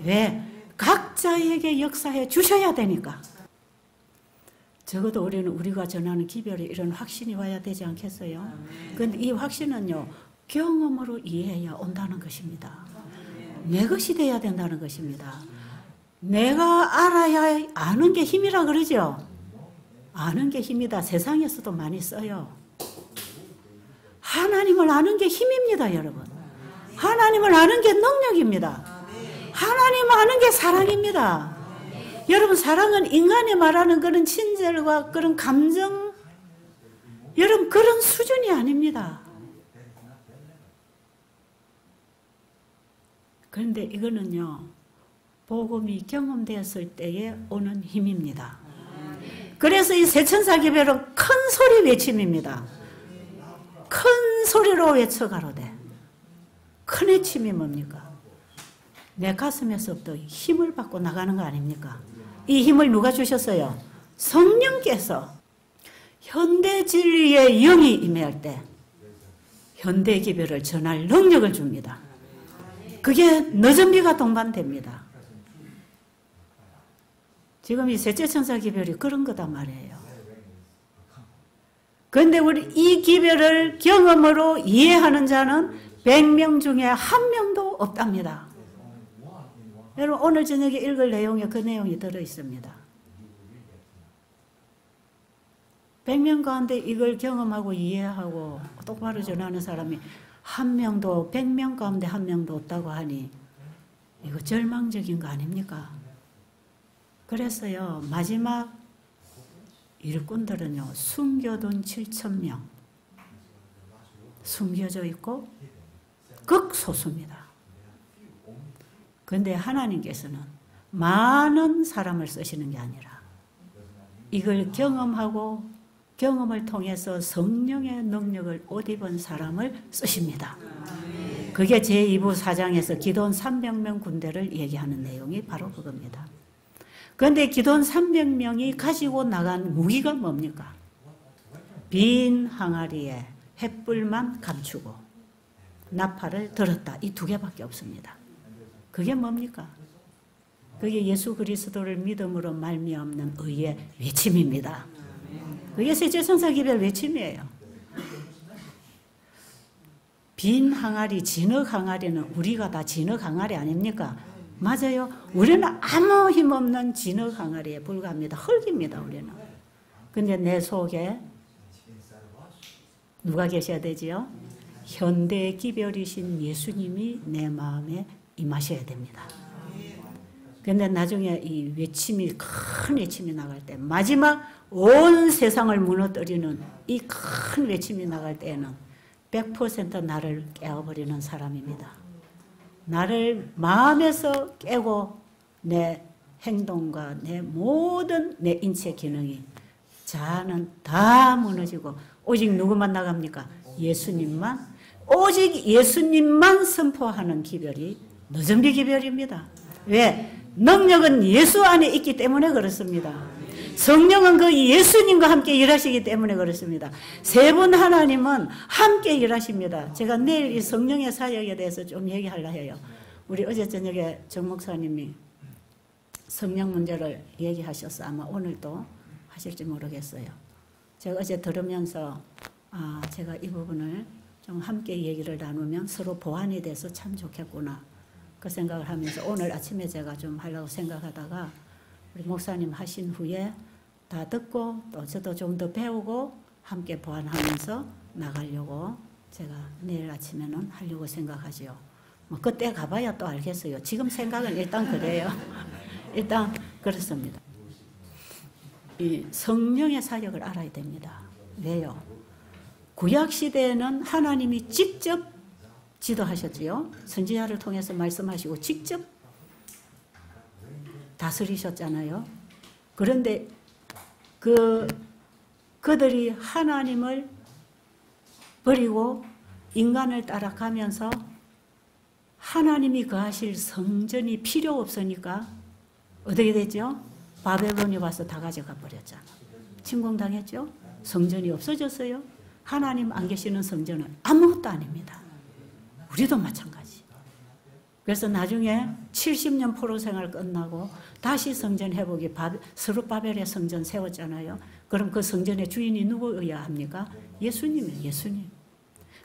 왜? 각자에게 역사해 주셔야 되니까. 적어도 우리가 전하는 기별에 이런 확신이 와야 되지 않겠어요? 그런데 이 확신은요, 경험으로 이해해야 온다는 것입니다. 내 것이 돼야 된다는 것입니다. 내가 알아야 아는 게 힘이라 그러죠? 아는 게 힘이다. 세상에서도 많이 써요. 하나님을 아는 게 힘입니다, 여러분. 하나님을 아는 게 능력입니다. 하나님을 아는 게 사랑입니다. 여러분, 사랑은 인간이 말하는 그런 친절과 그런 감정, 여러분, 그런 수준이 아닙니다. 그런데 이거는요, 복음이 경험되었을 때에 오는 힘입니다. 그래서 이 세천사기별은 큰 소리 외침입니다. 큰 소리로 외쳐가로되. 큰 외침이 뭡니까? 내 가슴에서부터 힘을 받고 나가는 거 아닙니까? 이 힘을 누가 주셨어요? 성령께서 현대 진리의 영이 임할 때 현대 기별을 전할 능력을 줍니다. 그게 늦은 비가 동반됩니다. 지금 이 셋째 천사 기별이 그런 거단 말이에요. 그런데 우리 이 기별을 경험으로 이해하는 자는 100명 중에 한 명도 없답니다. 여러분, 오늘 저녁에 읽을 내용에 그 내용이 들어있습니다. 100명 가운데 이걸 경험하고 이해하고 똑바로 전하는 사람이 한 명도, 100명 가운데 한 명도 없다고 하니 이거 절망적인 거 아닙니까? 그래서요, 마지막 일꾼들은요, 숨겨둔 7,000명 숨겨져 있고 극소수입니다. 그런데 하나님께서는 많은 사람을 쓰시는 게 아니라 이걸 경험하고 경험을 통해서 성령의 능력을 옷 입은 사람을 쓰십니다. 그게 제2부 4장에서 기도원 300명 군대를 얘기하는 내용이 바로 그겁니다. 그런데 기도원 300명이 가지고 나간 무기가 뭡니까? 빈 항아리에 횃불만 감추고 나팔을 들었다. 이 두 개밖에 없습니다. 그게 뭡니까? 그게 예수 그리스도를 믿음으로 말미암는 의의 외침입니다. 그게 셋째 천사 기별 외침이에요. 빈 항아리, 진흙 항아리는 우리가 다 진흙 항아리 아닙니까? 맞아요. 우리는 아무 힘없는 진흙 항아리에 불과합니다. 흙입니다, 우리는. 근데 내 속에 누가 계셔야 되지요? 현대 기별이신 예수님이 내 마음에 임하셔야 됩니다. 그런데 나중에 이 외침이, 큰 외침이 나갈 때, 마지막 온 세상을 무너뜨리는 이 큰 외침이 나갈 때에는 100% 나를 깨워버리는 사람입니다. 나를 마음에서 깨고 내 행동과 내 모든 내 인체 기능이, 자아는 다 무너지고 오직 누구만 나갑니까? 예수님만, 오직 예수님만 선포하는 기별이 늦은비 기별입니다. 왜? 능력은 예수 안에 있기 때문에 그렇습니다. 성령은 그 예수님과 함께 일하시기 때문에 그렇습니다. 세 분 하나님은 함께 일하십니다. 제가 내일 이 성령의 사역에 대해서 좀 얘기하려 해요. 우리 어제 저녁에 정 목사님이 성령 문제를 얘기하셔서 아마 오늘도 하실지 모르겠어요. 제가 어제 들으면서 제가 이 부분을 좀 함께 얘기를 나누면 서로 보완이 돼서 참 좋겠구나, 그 생각을 하면서 오늘 아침에 제가 좀 하려고 생각하다가 우리 목사님 하신 후에 다 듣고 또 저도 좀 더 배우고 함께 보완하면서 나가려고 제가 내일 아침에는 하려고 생각하죠. 뭐 그때 가봐야 또 알겠어요. 지금 생각은 일단 그래요. 일단 그렇습니다. 이 성령의 사역을 알아야 됩니다. 왜요? 구약시대에는 하나님이 직접 지도하셨지요. 선지자를 통해서 말씀하시고 직접 다스리셨잖아요. 그런데 그들이 하나님을 버리고 인간을 따라가면서 하나님이 거하실 성전이 필요 없으니까 어떻게 됐죠? 바벨론이 와서 다 가져가 버렸잖아. 침공당했죠? 성전이 없어졌어요. 하나님 안 계시는 성전은 아무것도 아닙니다. 우리도 마찬가지. 그래서 나중에 70년 포로 생활 끝나고 다시 성전 회복이 스룹바벨의 성전 세웠잖아요. 그럼 그 성전의 주인이 누구여야 합니까? 예수님이에요. 예수님.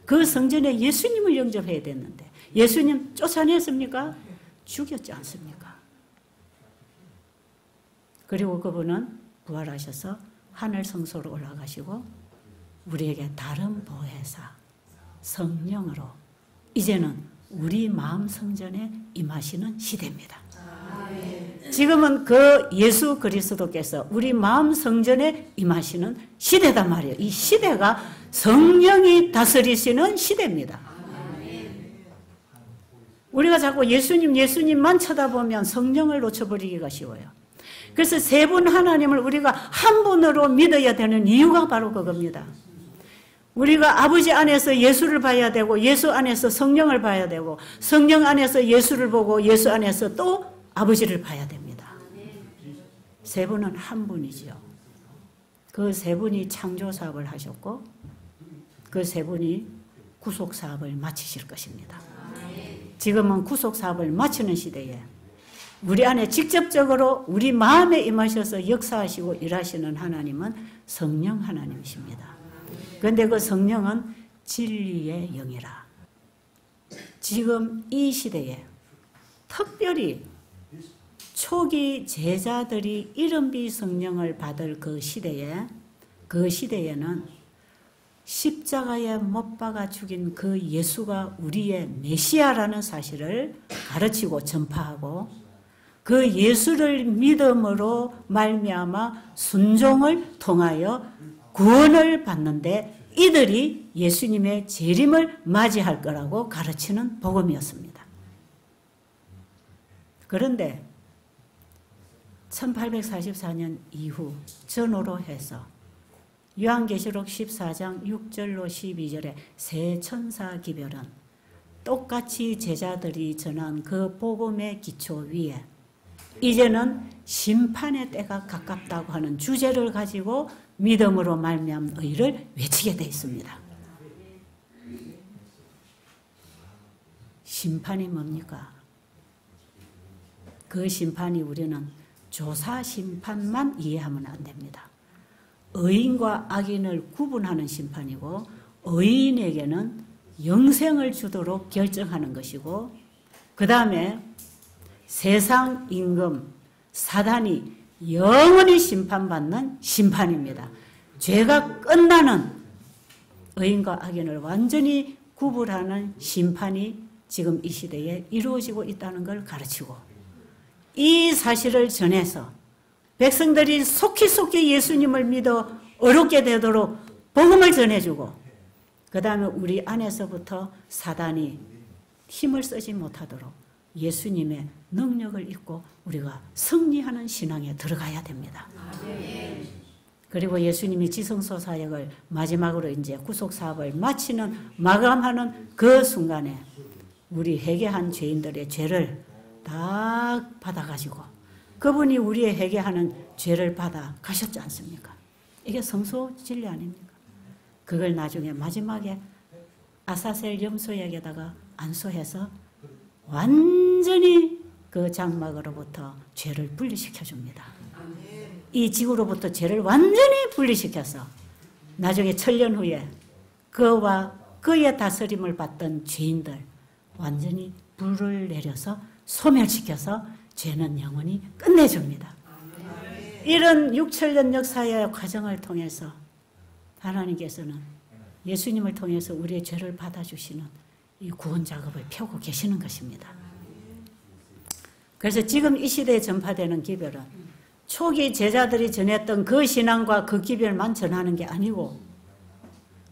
그 성전에 예수님을 영접해야 됐는데 예수님 쫓아냈습니까? 죽였지 않습니까? 그리고 그분은 부활하셔서 하늘 성소로 올라가시고 우리에게 다른 보혜사 성령으로 이제는 우리 마음 성전에 임하시는 시대입니다. 지금은 그 예수 그리스도께서 우리 마음 성전에 임하시는 시대단 말이에요. 이 시대가 성령이 다스리시는 시대입니다. 우리가 자꾸 예수님만 쳐다보면 성령을 놓쳐버리기가 쉬워요. 그래서 세 분 하나님을 우리가 한 분으로 믿어야 되는 이유가 바로 그겁니다. 우리가 아버지 안에서 예수를 봐야 되고 예수 안에서 성령을 봐야 되고 성령 안에서 예수를 보고 예수 안에서 또 아버지를 봐야 됩니다. 세 분은 한 분이지요. 그 세 분이 창조 사업을 하셨고 그 세 분이 구속 사업을 마치실 것입니다. 지금은 구속 사업을 마치는 시대에 우리 안에 직접적으로 우리 마음에 임하셔서 역사하시고 일하시는 하나님은 성령 하나님이십니다. 그런데 그 성령은 진리의 영이라. 지금 이 시대에 특별히 초기 제자들이 이른비 성령을 받을 그 시대에는 십자가에 못 박아 죽인 그 예수가 우리의 메시아라는 사실을 가르치고 전파하고 그 예수를 믿음으로 말미암아 순종을 통하여 구원을 받는데 이들이 예수님의 재림을 맞이할 거라고 가르치는 복음이었습니다. 그런데 1844년 이후 전후로 해서 요한계시록 14장 6절로 12절의 세 천사 기별은 똑같이 제자들이 전한 그 복음의 기초 위에 이제는 심판의 때가 가깝다고 하는 주제를 가지고 믿음으로 말미암은 의를 외치게 되어 있습니다. 심판이 뭡니까? 그 심판이 우리는 조사 심판만 이해하면 안 됩니다. 의인과 악인을 구분하는 심판이고 의인에게는 영생을 주도록 결정하는 것이고 그 다음에 세상 임금 사단이 영원히 심판받는 심판입니다. 죄가 끝나는 의인과 악인을 완전히 구분하는 심판이 지금 이 시대에 이루어지고 있다는 걸 가르치고 이 사실을 전해서 백성들이 속히 예수님을 믿어 어렵게 되도록 복음을 전해주고 그 다음에 우리 안에서부터 사단이 힘을 쓰지 못하도록 예수님의 능력을 입고 우리가 승리하는 신앙에 들어가야 됩니다. 그리고 예수님이 지성소 사역을 마지막으로 이제 구속 사업을 마감하는 그 순간에 우리 회개한 죄인들의 죄를 다 받아가지고 그분이 우리의 회개하는 죄를 받아 가셨지 않습니까? 이게 성소 진리 아닙니까? 그걸 나중에 마지막에 아사셀 염소에게다가 안수해서 완전히 그 장막으로부터 죄를 분리시켜 줍니다. 이 지구로부터 죄를 완전히 분리시켜서 나중에 1000년 후에 그와 그의 다스림을 받던 죄인들 완전히 불을 내려서 소멸시켜서 죄는 영원히 끝내줍니다. 이런 6000년 역사의 과정을 통해서 하나님께서는 예수님을 통해서 우리의 죄를 받아주시는 이 구원 작업을 펴고 계시는 것입니다. 그래서 지금 이 시대에 전파되는 기별은 초기 제자들이 전했던 그 신앙과 그 기별만 전하는 게 아니고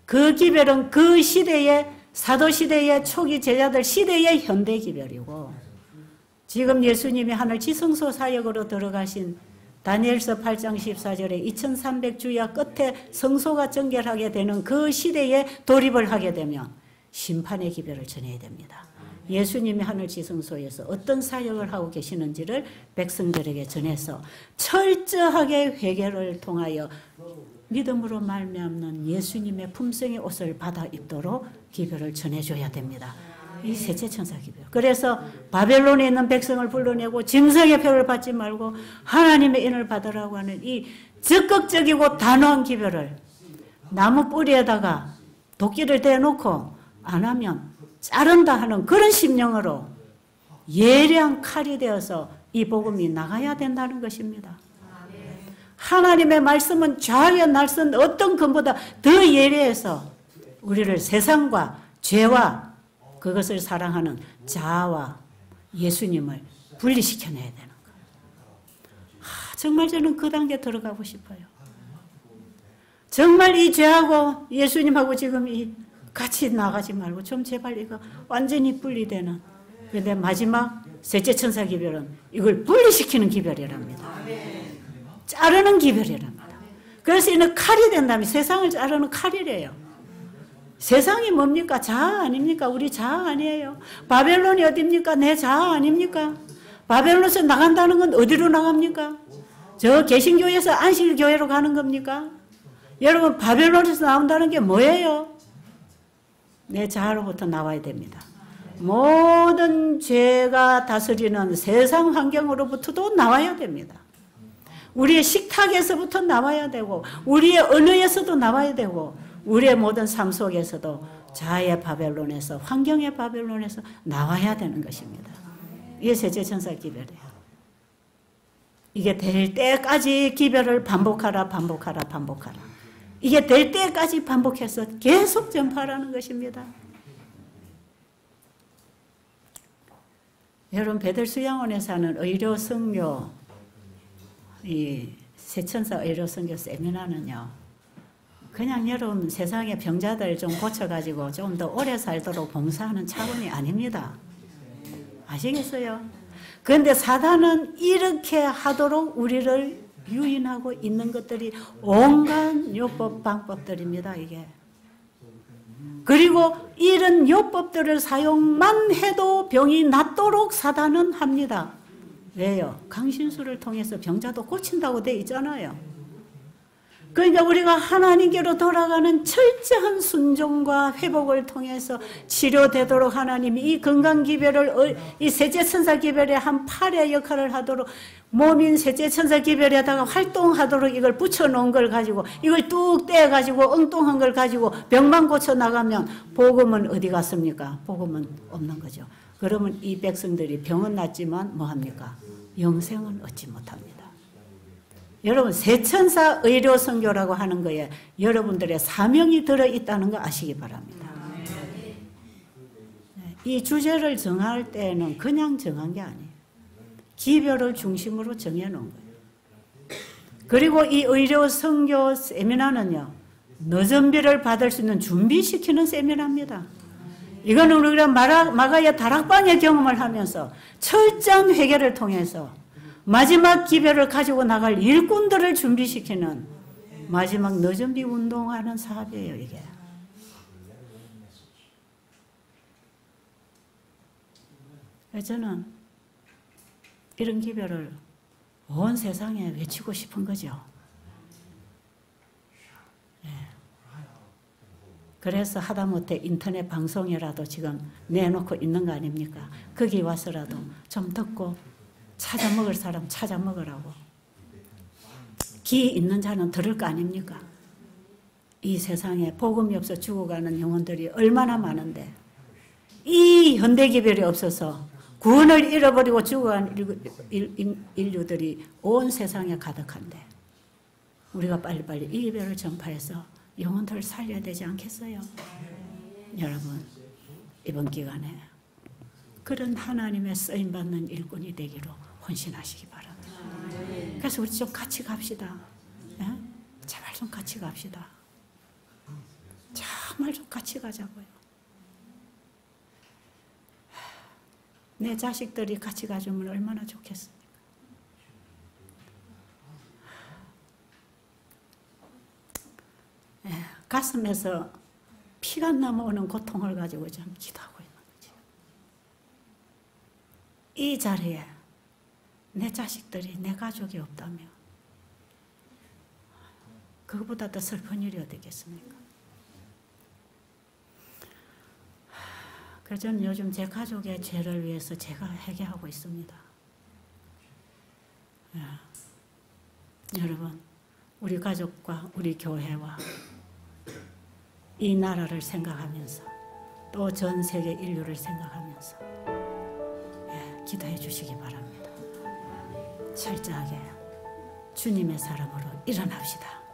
그 기별은 그 시대의 사도시대의 초기 제자들 시대의 현대 기별이고 지금 예수님이 하늘 지성소 사역으로 들어가신 다니엘서 8장 14절에 2300주야 끝에 성소가 정결하게 되는 그 시대에 돌입을 하게 되면 심판의 기별을 전해야 됩니다. 예수님이 하늘 지성소에서 어떤 사역을 하고 계시는지를 백성들에게 전해서 철저하게 회개를 통하여 믿음으로 말미암는 예수님의 품성의 옷을 받아 입도록 기별을 전해줘야 됩니다. 이 셋째 천사 기별. 그래서 바벨론에 있는 백성을 불러내고 짐승의 표를 받지 말고 하나님의 인을 받으라고 하는 이 적극적이고 단호한 기별을 나무 뿌리에다가 도끼를 대놓고 안 하면 자른다 하는 그런 심령으로 예리한 칼이 되어서 이 복음이 나가야 된다는 것입니다. 하나님의 말씀은 좌우의 날선 어떤 것보다 더 예리해서 우리를 세상과 죄와 그것을 사랑하는 자아와 예수님을 분리시켜내야 되는 거예요. 정말 저는 그 단계에 들어가고 싶어요. 정말 이 죄하고 예수님하고 지금 같이 나가지 말고 좀 제발 이거 완전히 분리되는. 그런데 마지막 셋째 천사 기별은 이걸 분리시키는 기별이랍니다. 자르는 기별이랍니다. 그래서 이는 칼이 된다면 세상을 자르는 칼이래요. 세상이 뭡니까? 자아 아닙니까? 우리 자아 아니에요. 바벨론이 어딥니까? 내 자아 아닙니까? 바벨론에서 나간다는 건 어디로 나갑니까? 저 개신교에서 안식일교회로 가는 겁니까? 여러분 바벨론에서 나온다는 게 뭐예요? 내 자아로부터 나와야 됩니다. 모든 죄가 다스리는 세상 환경으로부터도 나와야 됩니다. 우리의 식탁에서부터 나와야 되고 우리의 언어에서도 나와야 되고 우리의 모든 삶 속에서도 자아의 바벨론에서 환경의 바벨론에서 나와야 되는 것입니다. 이게 셋째 천사 기별이에요. 이게 될 때까지 기별을 반복하라. 이게 될 때까지 반복해서 계속 전파하라는 것입니다. 여러분 베들수양원에서 하는 의료 선교 이 세천사 의료 선교 세미나는요. 그냥 여러분 세상의 병자들 좀 고쳐가지고 좀 더 오래 살도록 봉사하는 차원이 아닙니다. 아시겠어요? 그런데 사단은 이렇게 하도록 우리를 유인하고 있는 것들이 온갖 요법 방법들입니다. 이게. 그리고 이런 요법들을 사용만 해도 병이 낫도록 사단은 합니다. 왜요? 강신술을 통해서 병자도 고친다고 돼 있잖아요. 그러니까 우리가 하나님께로 돌아가는 철저한 순종과 회복을 통해서 치료되도록 하나님이 이 건강기별을 이 셋째 천사 기별의 한 팔의 역할을 하도록 몸인 셋째 천사 기별에다가 활동하도록 이걸 붙여놓은 걸 가지고 이걸 뚝 떼가지고 엉뚱한 걸 가지고 병만 고쳐 나가면 복음은 어디 갔습니까? 복음은 없는 거죠. 그러면 이 백성들이 병은 낫지만 뭐합니까? 영생은 얻지 못합니다. 여러분 세천사 의료 선교라고 하는 거에 여러분들의 사명이 들어있다는 거 아시기 바랍니다. 이 주제를 정할 때는 그냥 정한 게 아니에요. 기별을 중심으로 정해놓은 거예요. 그리고 이 의료 선교 세미나는요. 너전비를 받을 수 있는 준비시키는 세미나입니다. 이거는 우리가 마가의 다락방의 경험을 하면서 철저한 회개를 통해서 마지막 기별을 가지고 나갈 일꾼들을 준비시키는 마지막 너준비 운동하는 사업이에요, 이게. 저는 이런 기별을 온 세상에 외치고 싶은 거죠. 네. 그래서 하다못해 인터넷 방송이라도 지금 내놓고 있는 거 아닙니까? 거기 와서라도 좀 듣고 찾아 먹을 사람 찾아 먹으라고. 기 있는 자는 들을 거 아닙니까? 이 세상에 복음이 없어 죽어가는 영혼들이 얼마나 많은데 이 현대기별이 없어서 구원을 잃어버리고 죽어간 인류들이 온 세상에 가득한데 우리가 빨리빨리 이 기별을 전파해서 영혼들을 살려야 되지 않겠어요? 여러분 이번 기간에 그런 하나님의 쓰임받는 일꾼이 되기로 헌신하시기 바랍니다. 그래서 우리 좀 같이 갑시다. 네? 제발 좀 같이 갑시다. 정말 좀 같이 가자고요. 내 자식들이 같이 가주면 얼마나 좋겠습니까? 네, 가슴에서 피가 넘어오는 고통을 가지고 좀 기도하고 있는 거지. 이 자리에 내 자식들이 내 가족이 없다면 그것보다 더 슬픈 일이 어디겠습니까? 그래서 저는 요즘 제 가족의 죄를 위해서 제가 회개하고 있습니다. 여러분, 우리 가족과 우리 교회와 이 나라를 생각하면서 또 전 세계 인류를 생각하면서 기도해 주시기 바랍니다. 철저하게 주님의 사람으로 일어납시다.